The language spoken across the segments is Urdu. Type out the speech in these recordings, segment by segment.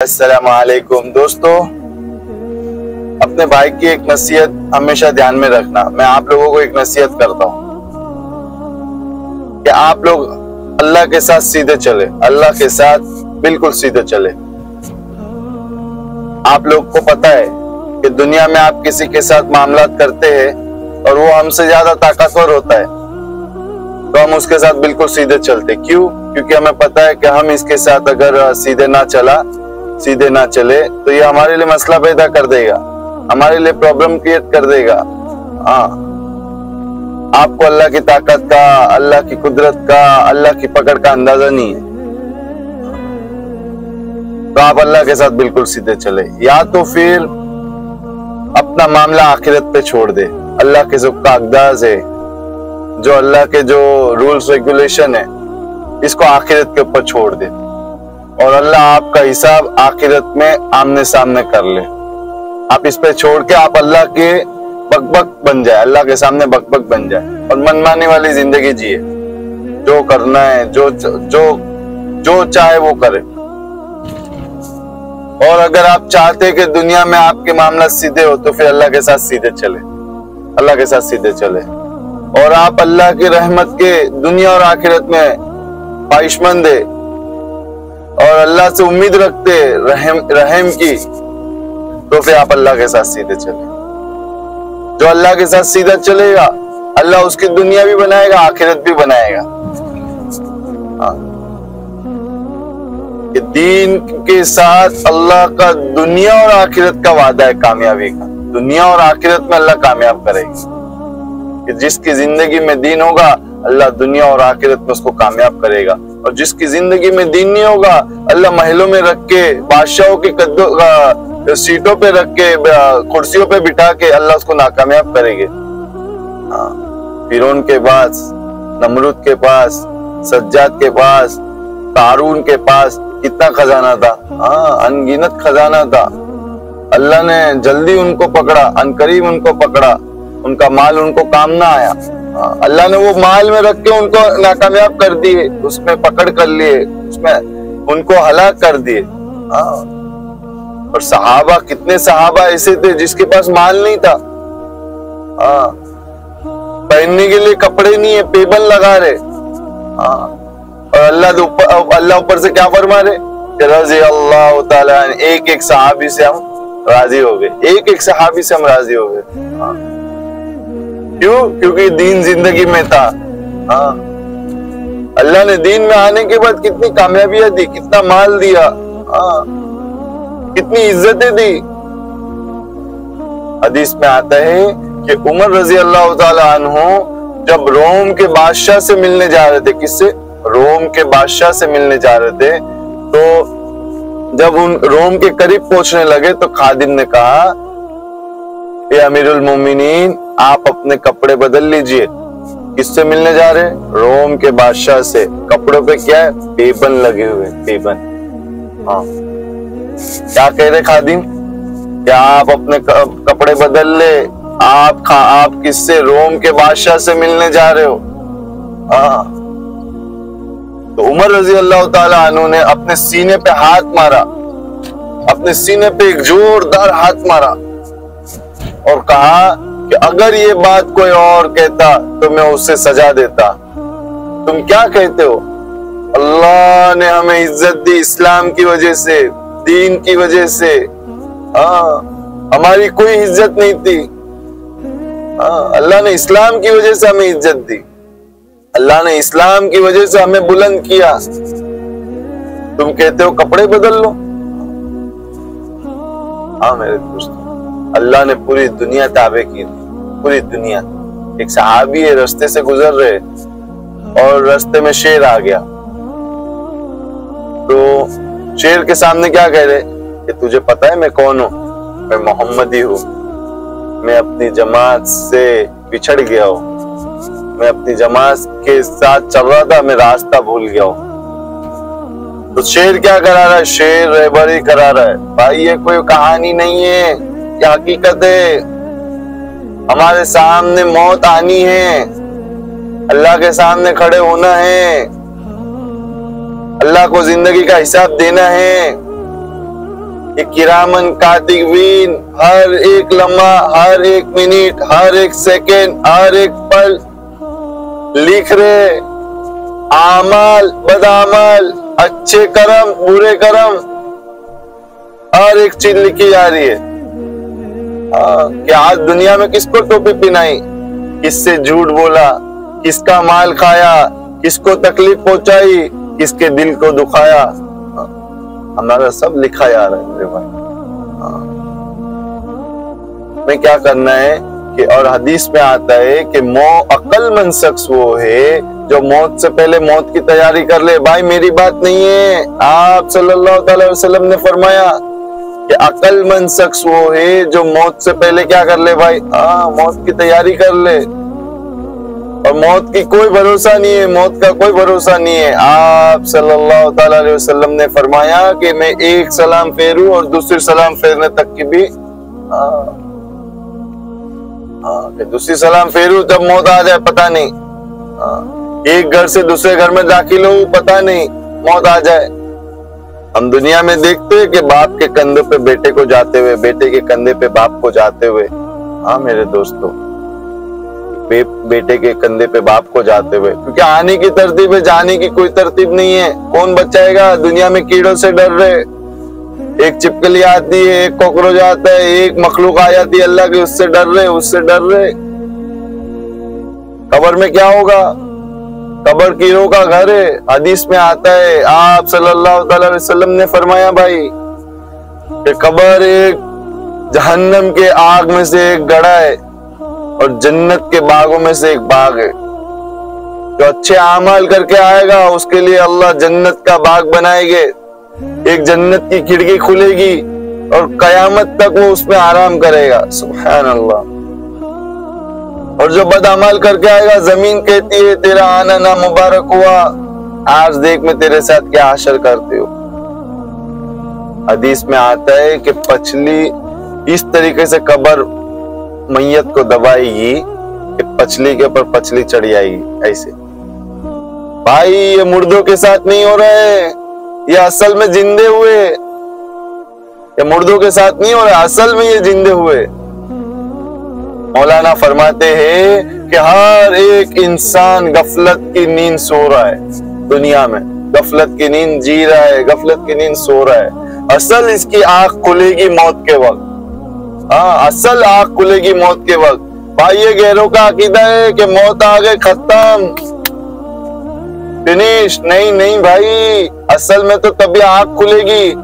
السلام علیکم دوستو، اپنے بھائی کی ایک نصیحت ہمیشہ دھیان میں رکھنا۔ میں آپ لوگوں کو ایک نصیحت کرتا ہوں کہ آپ لوگ اللہ کے ساتھ سیدھے چلے، اللہ کے ساتھ بالکل سیدھے چلے۔ آپ لوگ کو پتا ہے کہ دنیا میں آپ کسی کے ساتھ معاملات کرتے ہیں اور وہ ہم سے زیادہ طاقتور ہوتا ہے تو ہم اس کے ساتھ بالکل سیدھے چلتے۔ کیوں؟ کیونکہ ہمیں پتا ہے کہ ہم اس کے ساتھ اگر سیدھے نہ چلے تو یہ ہمارے لیے مسئلہ پیدا کر دے گا، ہمارے لیے پرابلم کریٹ کر دے گا۔ آپ کو اللہ کی طاقت کا، اللہ کی قدرت کا، اللہ کی پکڑ کا اندازہ نہیں ہے، تو آپ اللہ کے ساتھ بالکل سیدھے چلے، یا تو پھر اپنا معاملہ آخرت پہ چھوڑ دے۔ اللہ کے جو اقدار ہے، جو اللہ کے جو رولز ریگولیشن ہے، اس کو آخرت کے اوپر چھوڑ دے اور اللہ آپ کا حساب آخرت میں آمنے سامنے کر لے۔ آپ اس پہ چھوڑ کے آپ اللہ کے بک بن جائے، اللہ کے سامنے بک بن جائے اور منمانی والی زندگی جیے، جو کرنا ہے، جو چاہے وہ کرے۔ اور اگر آپ چاہتے کہ دنیا میں آپ کے معاملات سیدھے ہو تو پھر اللہ کے ساتھ سیدھے چلے، اللہ کے ساتھ سیدھے چلے، اور آپ اللہ کی رحمت کے دنیا اور آخرت میں خواہشمند ہے اور اللہ سے امید رکھتے رحم کی، تو پھر آپ اللہ کے ساتھ سیدھے چلے۔ جو اللہ کے ساتھ سیدھا چلے گا، اللہ اس کی دنیا بھی بنائے گا، آخرت بھی بنائے گا۔ کہ دین کے ساتھ اللہ کا دنیا اور آخرت کا وعدہ ہے کامیابی کا، دنیا اور آخرت میں اللہ کامیاب کرے گا۔ کہ جس کی زندگی میں دین ہوگا، اللہ دنیا اور آخرت میں اس کو کامیاب کرے گا، اور جس کی زندگی میں دین نہیں ہوگا، اللہ محلوں میں رکھ کے، بادشاہوں کی سیٹوں پہ رکھ کے، کرسیوں پہ بٹھا کے اللہ اس کو ناکامیاب کرے گے۔ فرعون کے پاس، نمرود کے پاس، سجاد کے پاس، قارون کے پاس کتنا خزانہ تھا، انگنت خزانہ تھا۔ اللہ نے جلدی ان کو پکڑا، عنقریب ان کو پکڑا، ان کا مال ان کو کام نہ آیا۔ اللہ نے وہ مال میں رکھ کے ان کو ناکامیاب کر دیے، اس میں پکڑ کر لیے، اس میں ان کو ہلاک کر دیے۔ اور صحابہ، کتنے صحابہ ایسے تھے جس کے پاس مال نہیں تھا، پہننے کے لیے کپڑے نہیں ہے، پیبند لگا رہے، اور اللہ اوپر سے کیا فرما رہے کہ رضی اللہ تعالیٰ عنہ، ایک صحابی سے ہم راضی ہو گئے، ایک صحابی سے ہم راضی ہو گئے۔ کیوں؟ کیونکہ دین زندگی میں تھا۔ اللہ نے دین میں آنے کے بعد کتنی کامیابیاں دی، کتنا مال دیا، کتنی عزتیں دی۔ حدیث میں آتا ہے کہ عمر رضی اللہ تعالی عنہ جب روم کے بادشاہ سے ملنے جا رہے تھے، کس سے؟ روم کے بادشاہ سے ملنے جا رہے تھے، تو جب ان روم کے قریب پہنچنے لگے تو خادم نے کہا، اے امیر المومنین، آپ اپنے کپڑے بدل لیجئے۔ کس سے ملنے جا رہے؟ روم کے بادشاہ سے۔ کپڑوں پہ کیا ہے؟ پیبند لگے ہوئے، پیبند۔ کیا کہہ رہے خادم؟ کیا آپ اپنے کپڑے بدل لے، آپ کس سے؟ روم کے بادشاہ سے ملنے جا رہے ہو۔ تو عمر رضی اللہ تعالی عنہ نے اپنے سینے پہ ہاتھ مارا، اپنے سینے پہ ایک زوردار ہاتھ مارا اور کہا کہ اگر یہ بات کوئی اور کہتا تو میں اسے سزا دیتا۔ تم کیا کہتے ہو؟ اللہ نے ہمیں عزت دی اسلام کی وجہ سے، دین کی وجہ سے۔ ہماری کوئی عزت نہیں تھی، اللہ نے اسلام کی وجہ سے ہمیں عزت دی، اللہ نے اسلام کی وجہ سے ہمیں بلند کیا۔ تم کہتے ہو کپڑے بدل لو؟ میرے دوست، اللہ نے پوری دنیا تابع کی، پوری دنیا۔ ایک صحابی ہے، رستے سے گزر رہے اور رستے میں شیر آ گیا، تو شیر کے سامنے کیا کہہ رہے کہ تجھے پتا ہے میں کون ہوں؟ میں محمدی ہوں، میں اپنی جماعت سے بچھڑ گیا ہوں، میں اپنی جماعت کے ساتھ چل رہا تھا، میں راستہ بھول گیا ہوں۔ تو شیر کیا کرا رہا ہے؟ شیر رہبری کرا رہا ہے، بھائی یہ کوئی کہانی نہیں ہے، یہ حقیقت ہے۔ ہمارے سامنے موت آنی ہے، اللہ کے سامنے کھڑے ہونا ہے، اللہ کو زندگی کا حساب دینا ہے۔ یہ کرامن کاتبین ہر ایک لمحہ، ہر ایک منٹ، ہر ایک سیکنڈ، ہر ایک پل لکھ رہے، اعمال بدعمال، اچھے کرم برے کرم، ہر ایک چیز لکھی جا رہی ہے کہ آج دنیا میں کس کو ٹوپی پہنائی، کس سے جھوٹ بولا، کس کا مال کھایا، کس کو تکلیف پہنچائی، کس کے دل کو دکھایا، ہمارا سب لکھا جا رہا ہے میرے بھائی۔ میں کیا کرنا ہے کہ اور حدیث میں آتا ہے کہ عقل مند شخص وہ ہے جو موت سے پہلے موت کی تیاری کر لے۔ بھائی میری بات نہیں ہے، آپ صلی اللہ علیہ وسلم نے فرمایا کہ عقل مند شخص وہ ہے جو موت سے پہلے کیا کر لے بھائی، موت کی تیاری کر لے۔ اور موت کی کوئی بھروسہ نہیں ہے، موت کا کوئی بھروسہ نہیں ہے۔ آپ صلی اللہ علیہ وسلم نے فرمایا کہ میں ایک سلام پھیروں اور دوسری سلام پھیرنے تک کی بھی کہ دوسری سلام پھیروں جب موت آ جائے پتہ نہیں، ایک گھر سے دوسرے گھر میں داخل ہو پتہ نہیں موت آ جائے۔ ہم دنیا میں دیکھتے ہیں کہ باپ کے کندھے پہ بیٹے کو جاتے ہوئے، بیٹے کے کندھے پہ باپ کو جاتے ہوئے، میرے دوستوں، بیٹے کے کندھے پہ باپ کو جاتے ہوئے، کیونکہ آنے کی ترتیب ہے، جانے کی کوئی ترتیب نہیں ہے۔ کون بچائے گا؟ دنیا میں کیڑوں سے ڈر رہے، ایک چپکلی آتی ہے، ایک کوکروچ آتا ہے، ایک مخلوق آ جاتی ہے اللہ کے، اس سے ڈر رہے، اس سے ڈر رہے۔ قبر میں کیا ہوگا؟ قبر کیڑوں کا گھر ہے۔ حدیث میں آتا ہے، آپ صلی اللہ علیہ وسلم نے فرمایا بھائی کہ قبر ایک جہنم کے آگ میں سے ایک گڑھا ہے اور جنت کے باغوں میں سے ایک باغ ہے۔ جو اچھے اعمال کر کے آئے گا اس کے لیے اللہ جنت کا باغ بنائے گے، ایک جنت کی کھڑکی کھلے گی اور قیامت تک وہ اس میں آرام کرے گا۔ سبحان اللہ۔ اور جو بد عمل کر کے آئے گا زمین کہتی ہے تیرا آنا نامبارک ہوا، آج دیکھ میں تیرے ساتھ کیا حشر کرتے ہو۔ حدیث میں آتا ہے کہ پچھلی اس طریقے سے قبر میت کو دبائے گی کہ پچھلی کے اوپر پچھلی چڑھ جائے گی، ایسے۔ بھائی یہ مردوں کے ساتھ نہیں ہو رہے، یہ اصل میں زندے ہوئے، یہ مردوں کے ساتھ نہیں ہو رہا، اصل میں یہ زندے ہوئے۔ مولانا فرماتے ہیں کہ ہر ایک انسان غفلت کی نیند سو رہا ہے، دنیا میں غفلت کی نیند جی رہا ہے، غفلت کی نیند سو رہا ہے۔ اصل اس کی آنکھ کھلے گی موت کے وقت، اصل آنکھ کھلے گی موت کے وقت۔ بھائی یہ غیروں کا عقیدہ ہے کہ موت آ گئے ختم فنش، نہیں بھائی، اصل میں تو تبھی آنکھ کھلے گی۔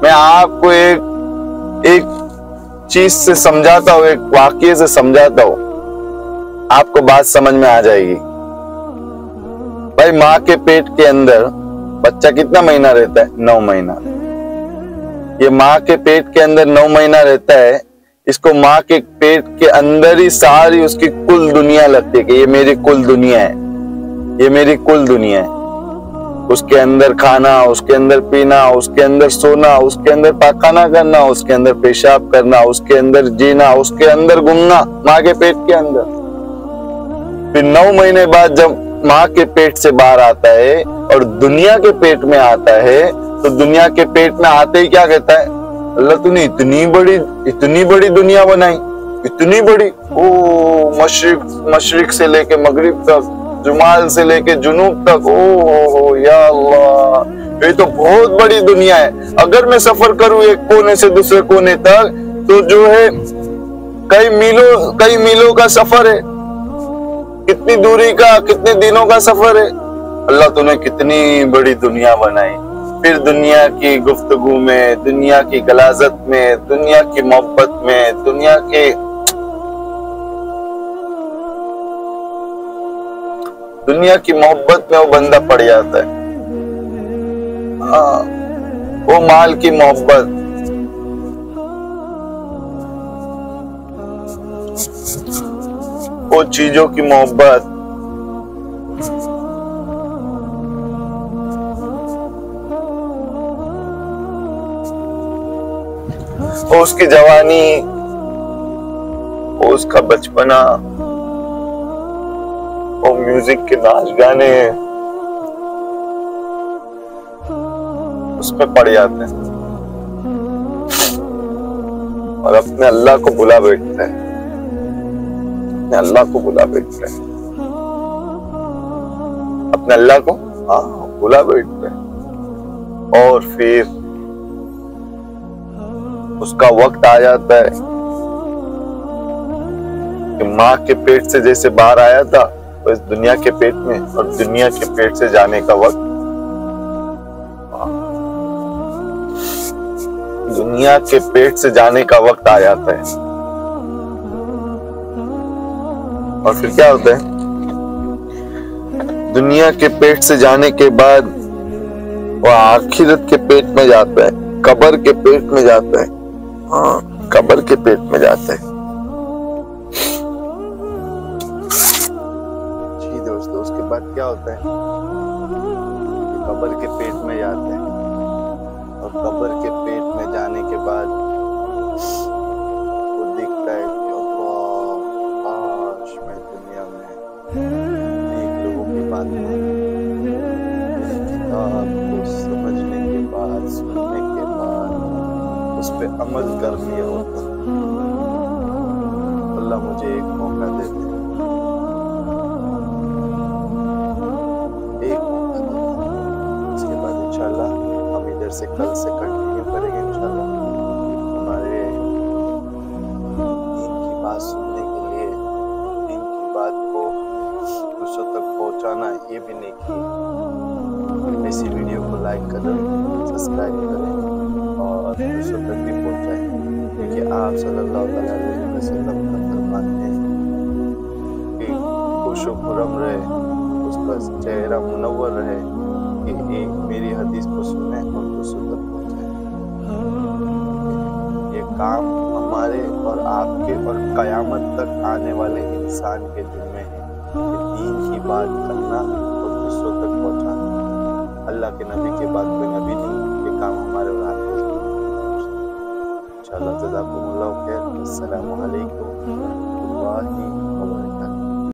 میں آپ کو ایک چیز سے سمجھاتا ہوں، ایک واقعے سے سمجھاتا ہوں، آپ کو بات سمجھ میں آ جائے گی۔ بھائی ماں کے پیٹ کے اندر بچہ کتنا مہینہ رہتا ہے؟ 9 مہینہ۔ یہ ماں کے پیٹ کے اندر 9 مہینہ رہتا ہے، اس کو ماں کے پیٹ کے اندر ہی ساری اس کی کل دنیا لگتی ہے کہ یہ میری کل دنیا ہے، یہ میری کل دنیا ہے۔ اس کے اندر کھانا، اس کے اندر پینا، اس کے اندر سونا، اس کے اندر پاخانہ کرنا، اس کے اندر پیشاب کرنا، اس کے اندر جینا، اس کے اندر گھومنا، ماں کے پیٹ کے اندر۔ پھر 9 مہینے بعد جب ماں کے پیٹ سے باہر آتا ہے اور دنیا کے پیٹ میں آتا ہے تو دنیا کے پیٹ میں آتے ہی کیا کہتا ہے؟ اللہ تو نے اتنی بڑی دنیا بنائی، اتنی بڑی، مشرق سے لے کے مغرب تک، جمال سے لے کے جنوب تک، یا اللہ، یہ تو بہت بڑی دنیا ہے۔ اگر میں سفر کروں ایک کونے سے دوسرے کونے تک تو جو ہے کئی میلوں کا سفر ہے، کتنی دوری کا، کتنے دنوں کا سفر ہے۔ اللہ تو نے کتنی بڑی دنیا بنائی۔ پھر دنیا کی گفتگو میں، دنیا کی غلاظت میں، دنیا کی محبت میں، دنیا کی محبت میں وہ بندہ پڑ جاتا ہے۔ وہ مال کی محبت، وہ چیزوں کی محبت، وہ اس کی جوانی، وہ اس کا بچپنا، وہ میوزک کے ناچ گانے اس میں پڑ جاتے ہیں۔ اور اپنے اللہ کو بلا بیٹھتا ہے، اپنے اللہ کو بلا بیٹھتا ہے، اپنے اللہ کو بلا بیٹھتا ہے، اور پھر اس کا وقت آ جاتا ہے کہ ماں کے پیٹ سے جیسے باہر آیا تھا اس دنیا کے پیٹ میں، اور دنیا کے پیٹ سے جانے کا وقت، دنیا کے پیٹ سے جانے کا وقت آ جاتا ہے۔ اور پھر کیا ہوتا ہے؟ دنیا کے پیٹ سے جانے کے بعد وہ آخرت کے پیٹ میں جاتا ہے، قبر کے پیٹ میں جاتا ہے، قبر کے پیٹ میں جاتا ہے۔ جی دوستو، اس کے بعد کیا ہوتا ہے؟ قبر کے پیٹ میں جاتا ہے، اور قبر کے پیٹ میں جانے کے بعد وہ دیکھتا ہے کہ اللہ، کاش میں دنیا میں نیک لوگوں کی بات کتاب کو سمجھنے کے بعد، سننے کے بعد اس پہ عمل کر لیا ہوتا۔ اللہ مجھے ایک موقع دے دے، ایک موقع دے دے۔ اس کے بعد انشاءاللہ ہم ادھر سے کل سے کنٹینیو کریں گے انشاءاللہ۔ ہمارے دین کی بات سننے کے لیے، دین کی بات کو دوسروں تک پہنچانا، یہ بھی نیکی ہے۔ اسی ویڈیو کو لائک کریں، سبسکرائب کریں اور دوسروں تک بھی پہنچائیں، کیونکہ آپ صلی اللہ علیہ وسلم کا فرمان ہے کہ خوش و خرم رہے، اس کا چہرہ منور رہے، کہ میری حدیث کو سنیں اور دوسروں تک پہنچائیں۔ یہ کام ہمارے اور آپ کے اور قیامت تک آنے والے انسان کے ذمہ ہے کہ دین کی بات کرنا اور دوسروں تک پہنچانا۔ اللہ کے نبی کے بعد کوئی نبی نہیں، یہ کام ہمارے اور آپ کے ذمہ ہے۔ انشاءاللہ جزاکم اللہ خیر۔ السلام علیکم ورحمۃ اللہ وبرکاتہ۔